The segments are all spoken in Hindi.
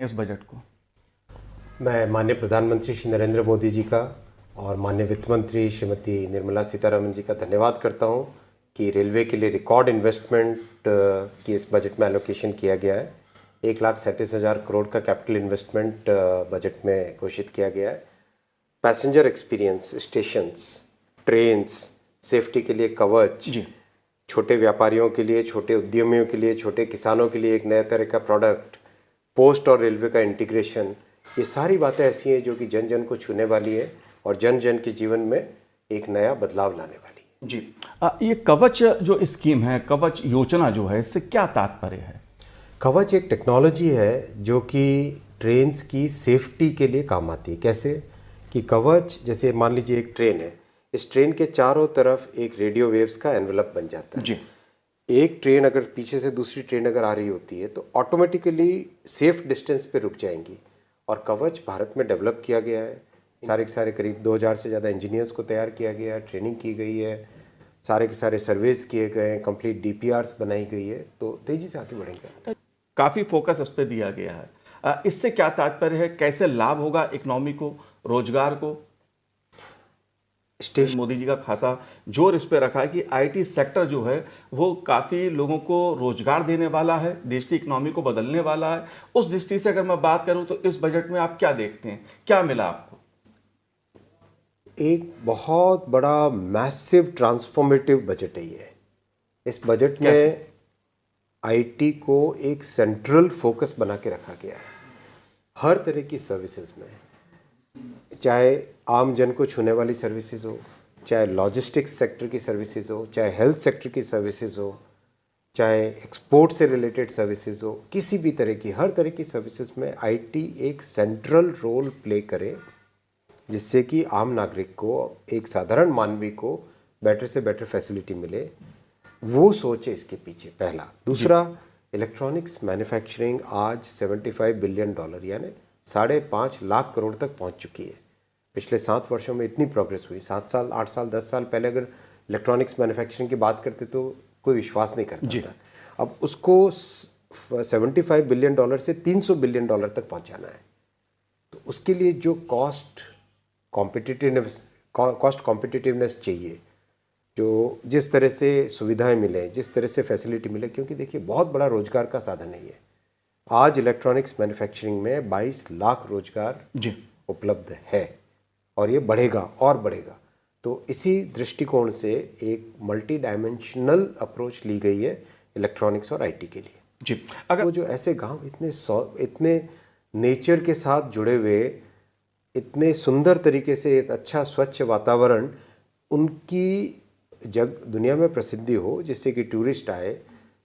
इस बजट को? मैं माननीय प्रधानमंत्री श्री नरेंद्र मोदी जी का और माननीय वित्त मंत्री श्रीमती निर्मला सीतारमण जी का धन्यवाद करता हूं कि रेलवे के लिए रिकॉर्ड इन्वेस्टमेंट की इस बजट में एलोकेशन किया गया है। 1,37,000 करोड़ का कैपिटल इन्वेस्टमेंट बजट में घोषित किया गया है। Passenger experience, stations, trains, safety के लिए कवच, छोटे व्यापारियों के लिए, छोटे उद्यमियों के लिए, छोटे किसानों के लिए एक नया तरह का प्रोडक्ट, पोस्ट और रेलवे का इंटीग्रेशन, ये सारी बातें ऐसी हैं जो कि जन जन को छूने वाली है और जन जन के जीवन में एक नया बदलाव लाने वाली है। जी, ये कवच जो स्कीम है, कवच योजना जो है, इससे क्या तात्पर्य है? कवच एक टेक्नोलॉजी है जो कि ट्रेन्स की सेफ्टी के लिए काम आती है। कैसे कि कवच, जैसे मान लीजिए एक ट्रेन है, इस ट्रेन के चारों तरफ एक रेडियो वेव्स का एनवेलप बन जाता है। जी। एक ट्रेन अगर पीछे से दूसरी ट्रेन अगर आ रही होती है तो ऑटोमेटिकली सेफ डिस्टेंस पे रुक जाएंगी। और कवच भारत में डेवलप किया गया है। सारे के सारे करीब 2000 से ज़्यादा इंजीनियर्स को तैयार किया गया है, ट्रेनिंग की गई है, सारे के सारे सर्वेज किए गए हैं, कंप्लीट डीपीआरस बनाई गई है, तो तेज़ी से आगे बढ़ेंगे। काफ़ी फोकस इस पर दिया गया है। इससे क्या तात्पर्य है, कैसे लाभ होगा इकोनॉमी को, रोजगार को? मोदी जी का खासा जोर इस पे रखा है कि आईटी सेक्टर जो है वो काफ़ी लोगों को रोजगार देने वाला है, देश की इकोनॉमी को बदलने वाला है। उस दृष्टि से अगर मैं बात करूं तो इस बजट में आप क्या देखते हैं, क्या मिला आपको? एक बहुत बड़ा मैसिव ट्रांसफॉर्मेटिव बजट है ये। इस बजट में आईटी को एक सेंट्रल फोकस बना के रखा गया है। हर तरह की सर्विसेज में, चाहे आम जन को छूने वाली सर्विसेज हो, चाहे लॉजिस्टिक्स सेक्टर की सर्विसेज हो, चाहे हेल्थ सेक्टर की सर्विसेज हो, चाहे एक्सपोर्ट से रिलेटेड सर्विसेज हो, किसी भी तरह की, हर तरह की सर्विसेज में आईटी एक सेंट्रल रोल प्ले करे, जिससे कि आम नागरिक को, एक साधारण मानवी को बेटर से बेटर फैसिलिटी मिले। वो सोच है इसके पीछे, पहला। दूसरा, इलेक्ट्रॉनिक्स मैन्युफैक्चरिंग आज $75 बिलियन यानी 5.5 लाख करोड़ तक पहुंच चुकी है। पिछले 7 वर्षों में इतनी प्रोग्रेस हुई। 7 साल, 8 साल, 10 साल पहले अगर इलेक्ट्रॉनिक्स मैन्युफैक्चरिंग की बात करते तो कोई विश्वास नहीं करता था। अब उसको $75 बिलियन से $300 बिलियन तक पहुंचाना है। तो उसके लिए जो कॉस्ट कॉम्पिटिटिवनेस चाहिए, जो जिस तरह से सुविधाएं मिले, जिस तरह से फैसिलिटी मिले, क्योंकि देखिए बहुत बड़ा रोजगार का साधन है ये। आज इलेक्ट्रॉनिक्स मैन्युफैक्चरिंग में 22 लाख रोजगार उपलब्ध है और ये बढ़ेगा और बढ़ेगा। तो इसी दृष्टिकोण से एक मल्टी डायमेंशनल अप्रोच ली गई है इलेक्ट्रॉनिक्स और आईटी के लिए। जी, अगर वो जो ऐसे गांव इतने नेचर के साथ जुड़े हुए, इतने सुंदर तरीके से, एक अच्छा स्वच्छ वातावरण, उनकी दुनिया में प्रसिद्धि हो, जिससे कि टूरिस्ट आए,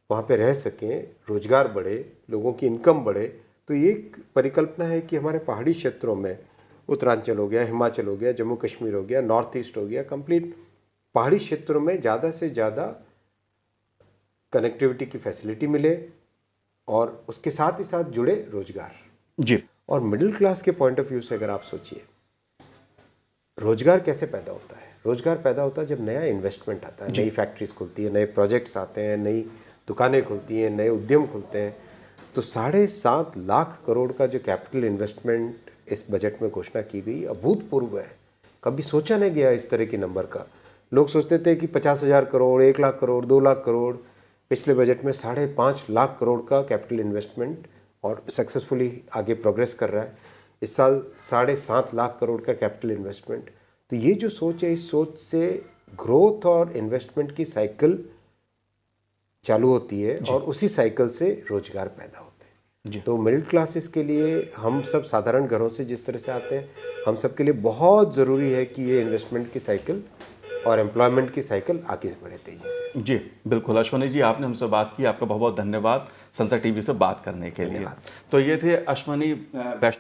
वहाँ पे रह सकें, रोजगार बढ़े, लोगों की इनकम बढ़े। तो ये एक परिकल्पना है कि हमारे पहाड़ी क्षेत्रों में, उत्तरांचल हो गया, हिमाचल हो गया, जम्मू कश्मीर हो गया, नॉर्थ ईस्ट हो गया, कंप्लीट पहाड़ी क्षेत्रों में ज़्यादा से ज़्यादा कनेक्टिविटी की फैसिलिटी मिले और उसके साथ ही साथ जुड़े रोजगार। जी। और मिडिल क्लास के पॉइंट ऑफ व्यू से अगर आप सोचिए, रोजगार कैसे पैदा होता है? रोजगार पैदा होता है जब नया इन्वेस्टमेंट आता है, नई फैक्ट्रीज खुलती है, नए प्रोजेक्ट्स आते हैं, नई दुकानें खुलती हैं, नए उद्यम खुलते हैं। तो 7.5 लाख करोड़ का जो कैपिटल इन्वेस्टमेंट इस बजट में घोषणा की गई, अभूतपूर्व है। कभी सोचा नहीं गया इस तरह के नंबर का। लोग सोचते थे कि 50,000 करोड़, 1 लाख करोड़, 2 लाख करोड़। पिछले बजट में 5.5 लाख करोड़ का कैपिटल इन्वेस्टमेंट और सक्सेसफुली आगे प्रोग्रेस कर रहा है। इस साल 7.5 लाख करोड़ का कैपिटल इन्वेस्टमेंट। तो ये जो सोच है, इस सोच से ग्रोथ और इन्वेस्टमेंट की साइकिल चालू होती है और उसी साइकिल से रोजगार पैदा होते हैं। तो मिडिल क्लासेस के लिए, हम सब साधारण घरों से जिस तरह से आते हैं, हम सब के लिए बहुत ज़रूरी है कि ये इन्वेस्टमेंट की साइकिल और एम्प्लॉयमेंट की साइकिल आगे बढ़े तेजी से। जी बिल्कुल, अश्वनी जी, आपने हमसे बात की, आपका बहुत बहुत धन्यवाद संसद टीवी से बात करने के लिए। तो ये थे अश्वनी वैष्णव।